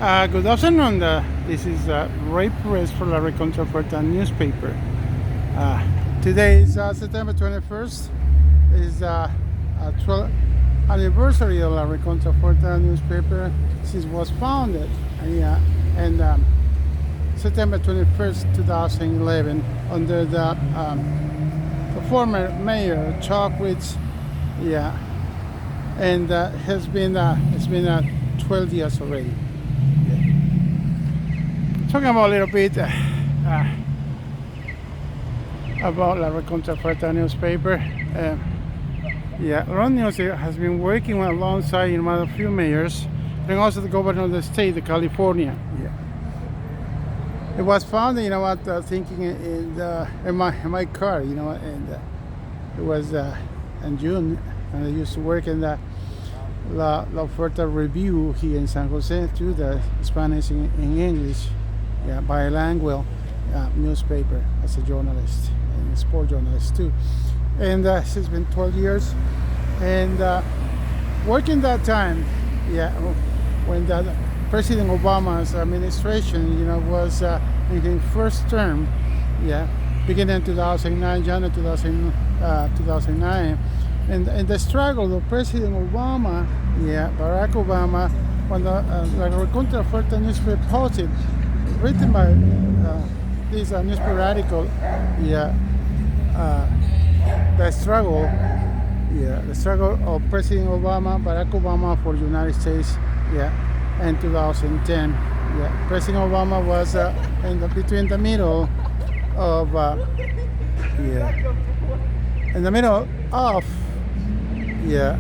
Good afternoon. This is Ray Perez for the Recontra Oferta newspaper. Today is September 21st. Is a 12th anniversary of the Recontra Oferta newspaper. This was founded in September 21st, 2011, under the former mayor Chalkwitz. And it's been 12 years already. Talking about a little bit about the Recontra Oferta newspaper. L.R.O.N News has been working alongside a few mayors and also the governor of the state of California. It was founded, thinking in my car, and it was in June, and I used to work in the La Oferta Review here in San Jose, too, the Spanish and English, bilingual newspaper as a journalist and a sport journalist too. And it's been 12 years, and working that time, when the President Obama's administration, was in his first term, beginning in 2009, January 2009. And the struggle of President Obama, Barack Obama, when the Recontra Oferta newspaper posted, written by this newspaper article, the struggle of President Obama, Barack Obama for the United States, in 2010. President Obama was between the middle of, in the middle of the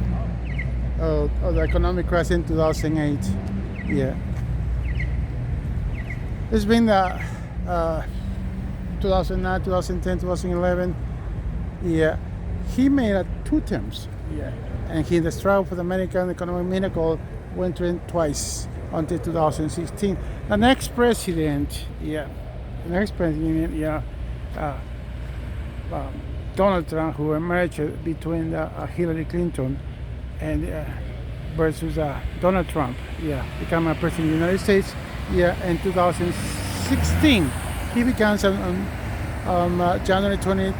economic crisis in 2008. It's been 2009, 2010, 2011. He made two terms. And he, the struggle for the American economic miracle, went in twice until 2016. The next president, Donald Trump, who emerged between Hillary Clinton and versus Donald Trump, became a president of the United States. In 2016, he becomes on January 20,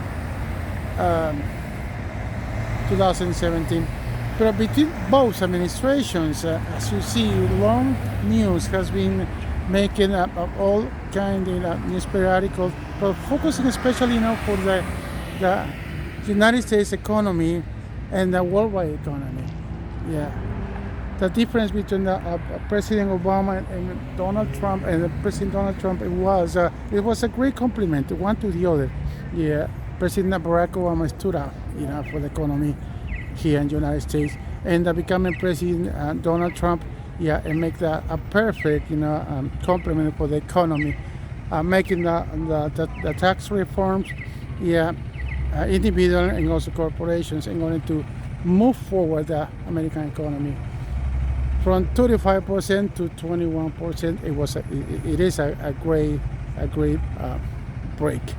2017. But between both administrations, as you see, L.R.O.N News has been making all kinds of newspaper articles, but focusing especially for the United States economy and the worldwide economy. The difference between President Obama and Donald Trump and President Donald Trump, it was a great compliment, one to the other. President Barack Obama stood up, for the economy here in the United States, and becoming President Donald Trump, and make a perfect, compliment for the economy, making the tax reforms, individual and also corporations, and going to move forward the American economy from 35% to 21%. It is a great break.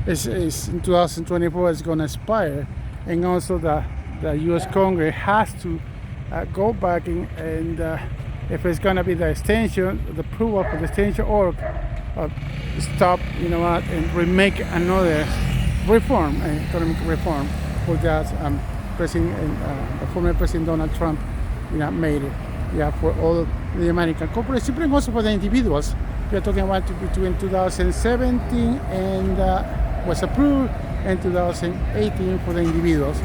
It's in 2024. It's going to expire, and also the U.S. Congress has to go back and if it's going to be the extension, the approval for the extension, or stop, and remake another reform, economic reform, for that the former President Donald Trump, made it. For all the American corporations, but also for the individuals. We are talking about between 2017 and was approved, and 2018 for the individuals.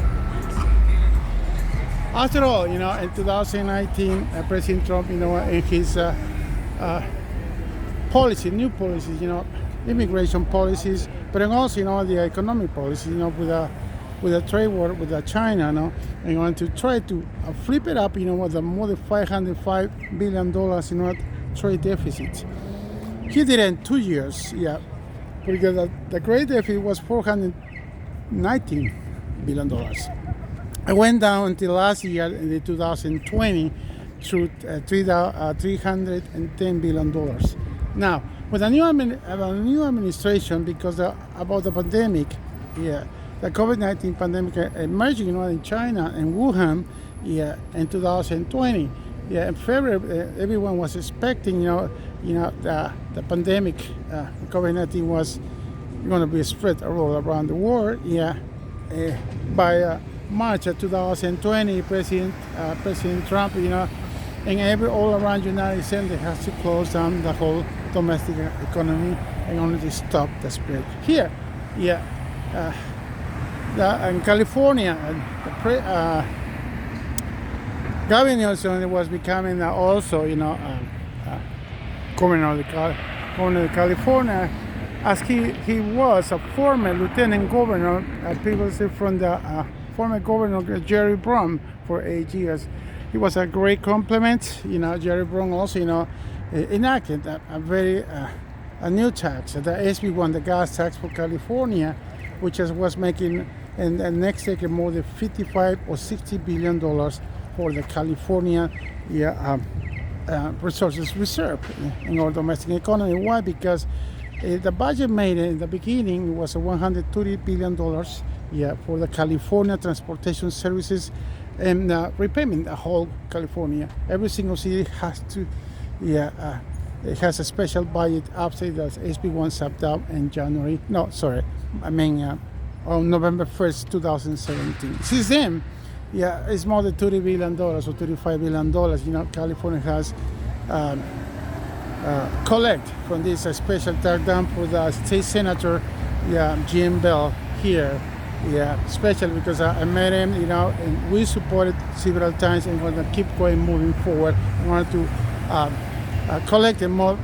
After all, in 2019, President Trump, in his new policies, immigration policies, but also, the economic policies, with a trade war with China, and going to try to flip it up, with a more than $505 billion, trade deficit. He did it in 2 years, because the great deficit was $419 billion. It went down until last year, in 2020, to $310 billion. Now, with a new administration, because about the pandemic, the COVID-19 pandemic emerging in China and Wuhan in 2020. Yeah, in February, everyone was expecting, the pandemic, COVID-19 was going to be spread all around the world. Yeah, by March of 2020, President Trump, and all around the United States, they have to close down the whole domestic economy and only to stop the spread. Here, yeah, in California, Gavin Newsom was becoming also, governor of California, as he was a former lieutenant governor, previously from the former governor Jerry Brown for 8 years. It was a great compliment. Jerry Brown also, enacted a new tax, the SB1, the gas tax for California, which was making in the next decade more than $55 or $60 billion for the California resources reserve in our domestic economy. Why? Because the budget made in the beginning was $130 billion for the California transportation services and repayment the whole California. Every single city has to, it has a special budget after the SB1 stepped out in on November 1st, 2017. Since then, it's more than $30 billion or $35 billion. California has collect from this special tax down for the state senator, Jim Bell here. Especially because I met him, and we supported several times and we're going to keep moving forward. We want to collect more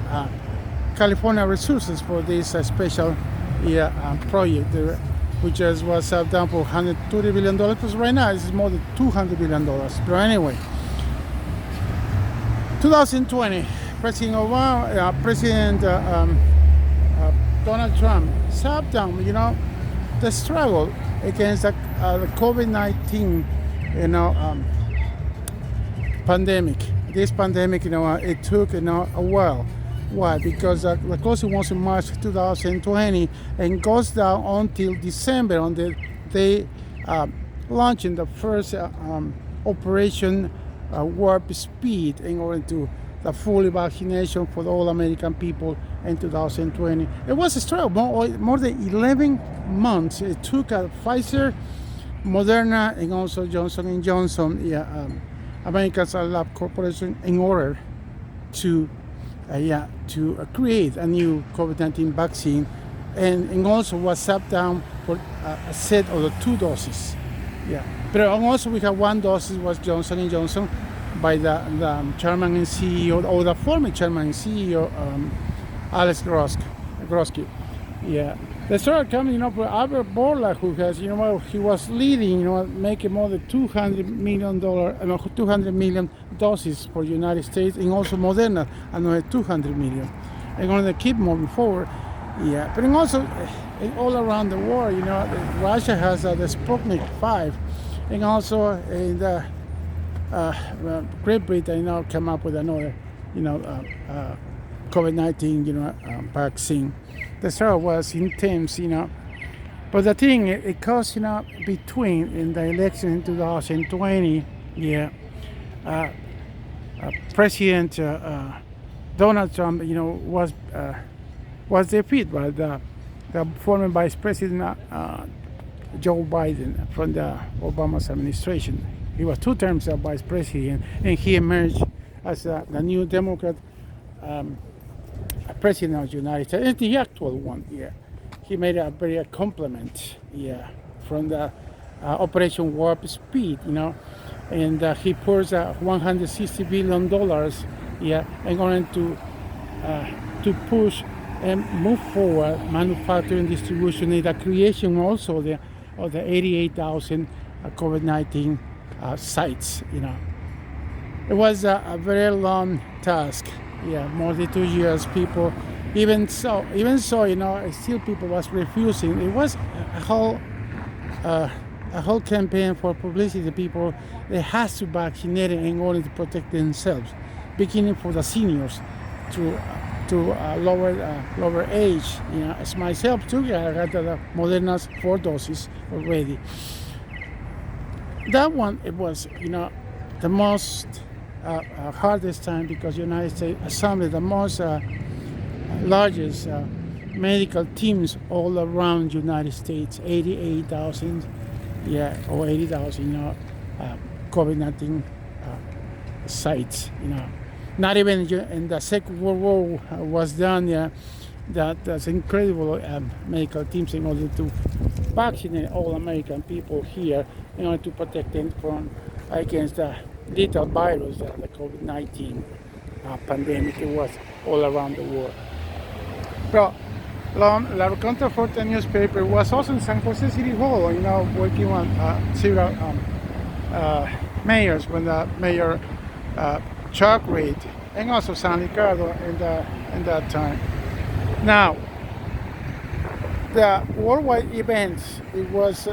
California resources for this special project, which was down for $130 billion, because right now it's more than $200 billion. But anyway, 2020, President Obama, President Donald Trump sat down, the struggle against the COVID-19, pandemic. This pandemic, it took, a while. Why? Because the closing was in March 2020 and goes down until December, on they launching the first Operation Warp Speed in order to the full vaccination for all American people in 2020. It was a struggle, more than 11 months. It took Pfizer, Moderna, and also Johnson & Johnson, American Lab Corporation, in order to create a new COVID-19 vaccine, and also was set down for a set of the 2 doses. But also we have 1 dose was Johnson & Johnson by the chairman and CEO, or the former chairman and CEO, Alex Groski. They started coming, for Albert Bourla, who has, he was leading, making more than $200 million doses for the United States, and also Moderna, another 200 million. And going to keep moving forward. But also all around the world, Russia has the Sputnik 5, and also in the Great Britain, come up with another, COVID-19, vaccine. The struggle was intense, But the thing, it caused, between in the election in 2020, President Donald Trump, was defeated by the former Vice President Joe Biden from the Obama's administration. He was 2 terms as Vice President, and he emerged as the new Democrat President of the United States, the actual one. He made a very compliment, from the Operation Warp Speed, and he pours $160 billion, and going to push and move forward manufacturing, distribution, and the creation also of the 88,000 COVID-19 sites. It was a very long task. More than 2 years. People, even so, still people was refusing. It was a whole campaign for publicity. People, they has to vaccinate in order to protect themselves, beginning for the seniors to lower age. As myself too, I got the Moderna's 4 doses already. That one, it was, the most hardest time because United States assembled the most largest medical teams all around United States, 88,000, or 80,000, COVID-19 sites, Not even in the Second World War was done, that's incredible medical teams in order to vaccinate all American people here in order to protect them from against the lethal virus, the COVID-19 pandemic. It was all around the world. But La Recontra Oferta newspaper was also in San Jose City Hall, working on several mayors, when the mayor Chuck Reed, and also San Ricardo in that time. Now, the worldwide events, it was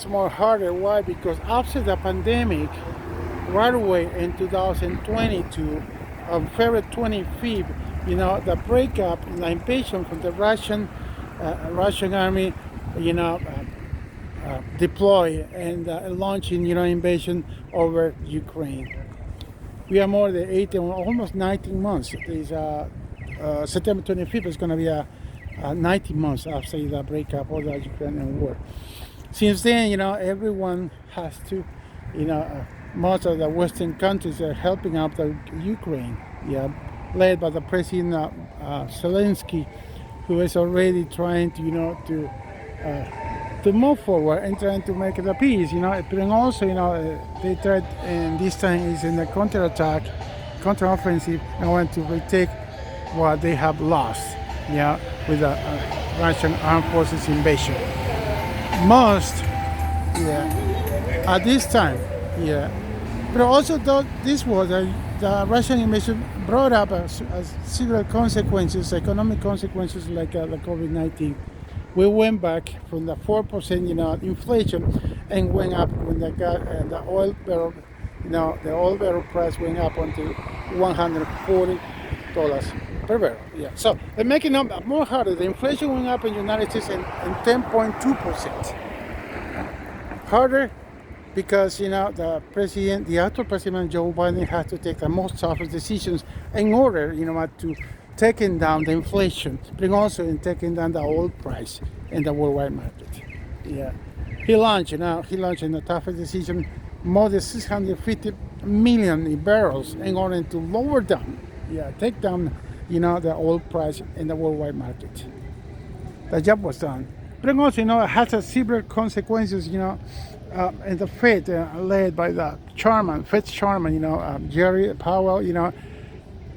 more harder. Why? Because after the pandemic, right away in 2022, on February 25th, the breakup, the invasion from the Russian army, deploy and launching, invasion over Ukraine. We are more than 18, almost 19 months. September 25th is going to be 19 months after the breakup of the Ukrainian war. Since then, everyone has to, most of the Western countries are helping out the Ukraine, led by the President Zelensky, who is already trying to move forward and trying to make the peace, But also, they tried, and this time is in the counter-offensive, and want to retake what they have lost, with the Russian armed forces invasion. At this time, But also, this was the Russian invasion brought up several consequences, economic consequences, like the COVID-19. We went back from the 4%, inflation, and went up when the oil barrel, the oil barrel price went up until $140 per barrel. So they're making it more harder. The inflation went up in the United States in 10.2%. Harder because the actual president Joe Biden has to take the most toughest decisions in order, to taking down the inflation, but also in taking down the oil price in the worldwide market. He launched in the toughest decision more than 650 million barrels in order to lower down, take down, the oil price in the worldwide market. The job was done. But also, it has a severe consequences, and the Fed, led by the Fed's chairman, Jerry Powell,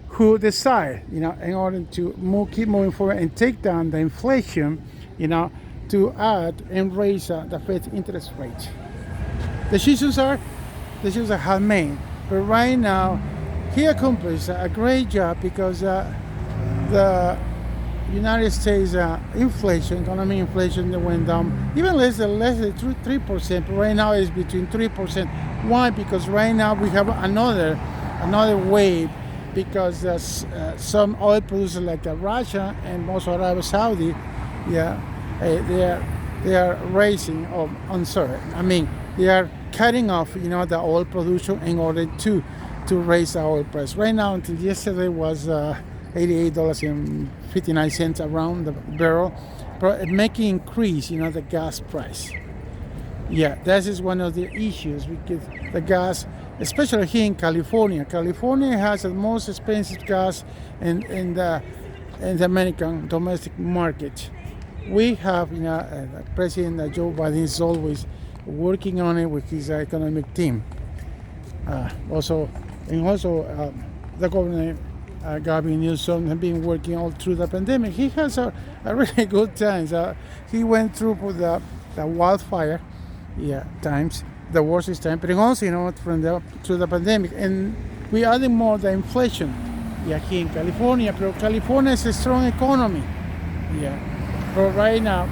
who decide, in order to keep moving forward and take down the inflation, to add and raise the Fed's interest rate. Decisions are handmade, but right now he accomplished a great job because the United States economic inflation that went down even less than 3%, but right now it's between 3%. Why? Because right now we have another wave, because some oil producers like Russia and also Arab Saudi, they are raising they are cutting off, the oil production in order to raise the oil price. Right now, until yesterday, was $88.59 around the barrel, but making increase, the gas price. That is one of the issues, because the gas, especially here in California. California has the most expensive gas in the American domestic market. We have, President Joe Biden is always working on it with his economic team. The governor Gavin Newsom has been working all through the pandemic. He has a really good time. He went through the wildfire times, the worst time, but also through the pandemic, and we added more the inflation here in California. But California is a strong economy. But right now,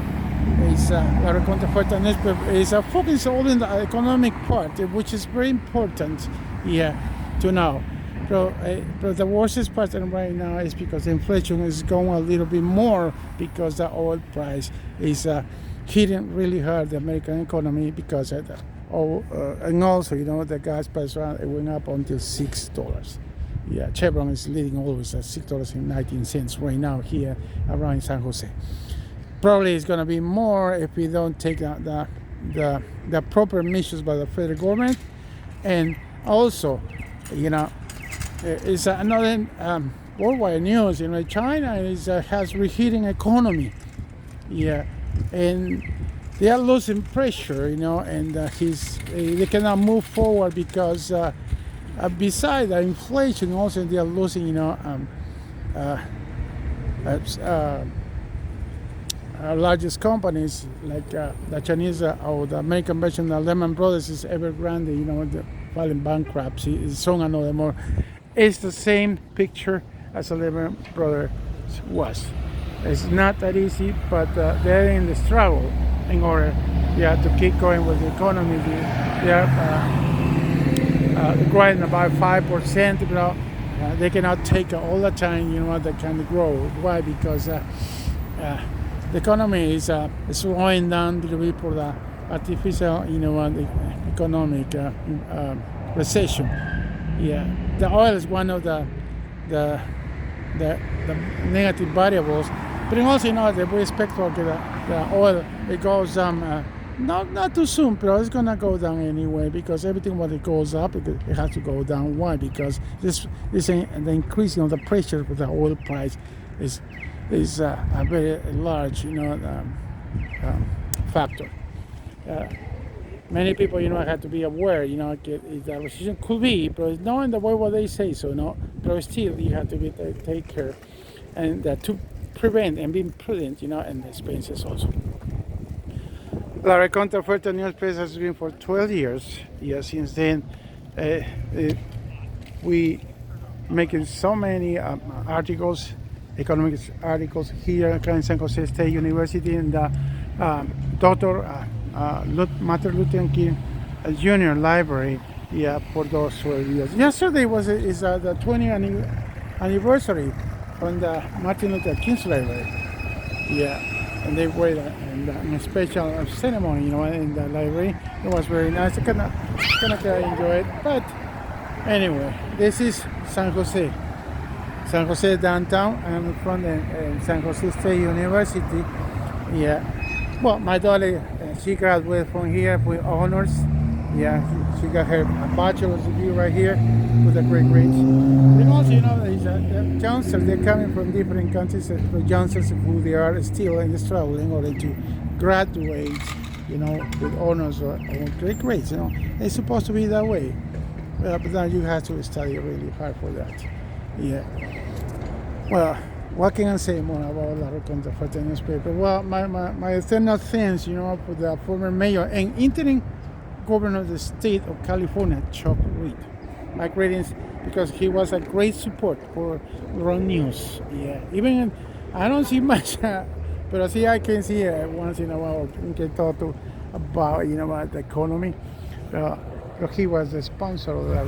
it's La Recontra Oferta newspaper is focused all in the economic part, which is very important to know. But the worst part right now is because inflation is going a little bit more, because the oil price is hitting really hard the American economy because of and also, the gas price it went up until $6. Yeah, Chevron is leading always at $6.19 right now here around San Jose. Probably it's going to be more if we don't take the proper measures by the federal government. And also, it's another worldwide news. China has reheating economy. Yeah, and they are losing pressure. And they cannot move forward because besides the inflation, also they are losing. Largest companies like the Chinese or the American version of Lehman Brothers is Evergrande, the filing bankruptcy is soon another more. It's the same picture as the Lehman Brothers was. It's not that easy, but they're in the struggle in order to keep going with the economy. They are growing about 5%, but they cannot take all the time, they can grow. Why? Because the economy is slowing down a little bit for the artificial, the economic recession. Yeah, the oil is one of the negative variables, but also that we expect the oil it goes down. Not too soon, but it's gonna go down anyway because everything when it goes up, it has to go down. Why? Because the increasing of the pressure with the oil price is a very large, factor. Many people, have to be aware, the recession could be, but not in the way what they say so, but still you have to take care and to prevent and being prudent, in the expenses also. La Recontra Oferta newspaper has been for 12 years. Yeah, since then, we making so many articles, economic articles here in San Jose State University, and Dr. Martin Luther King Jr. Library. Yeah, for those 12 years. Yesterday is the 20th anniversary on the Martin Luther King's Library. Yeah, and they were in a special ceremony, in the library. It was very nice. I kind of enjoy it. But anyway, this is San Jose downtown. I'm from the San Jose State University. Yeah. Well, my daughter, she graduated from here with honors. Yeah, she got her bachelor's degree right here with a great grades. And also, the youngsters, they're coming from different countries. The youngsters who they are still in the struggle in order to graduate, with honors or great grades. It's supposed to be that way. But then you have to study really hard for that. Yeah. Well, what can I say more about La Recontra Oferta newspaper? Well, my eternal thanks, for the former mayor and interim governor of the state of California, Chuck Reed. My greetings, because he was a great support for L.R.O.N. News. Yeah, even I don't see much, but I can see once in a while. We can talk about about the economy. He was the sponsor of that.